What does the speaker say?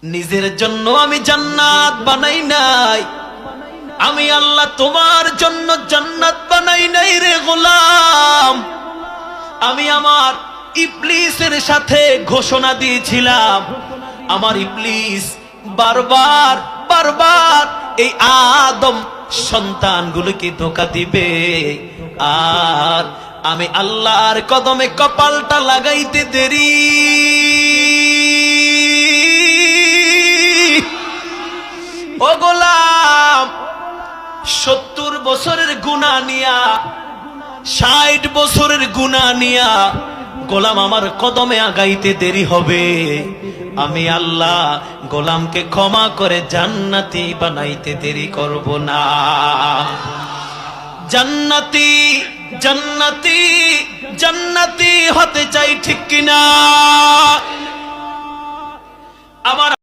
নিজের জন্য আমি জান্নাত বানাই নাই, আমি আল্লাহ তোমার জন্য জান্নাত বানাই নাই রে গোলাম। আমি আমার ইবলিসের সাথে ঘোষণা দিয়েছিলাম, আমার ইবলিস বারবার বারবার এই আদম সন্তানগুলোকে ধোঁকা দিবে, আর আমি আল্লাহর কদমে কপালটা লাগাইতে দেরি। ও গোলাম, 70 বছরের গুনাহ নিয়া, 60 বছরের গুনাহ নিয়া গোলাম আমার কদমে আগাইতে দেরি হবে। আমি আল্লাহ গোলামকে ক্ষমা করে জান্নাতি বানাইতে দেরি করব না। জান্নাতি জান্নাতি জান্নাতি হতে চাই, ঠিক কিনা? আমার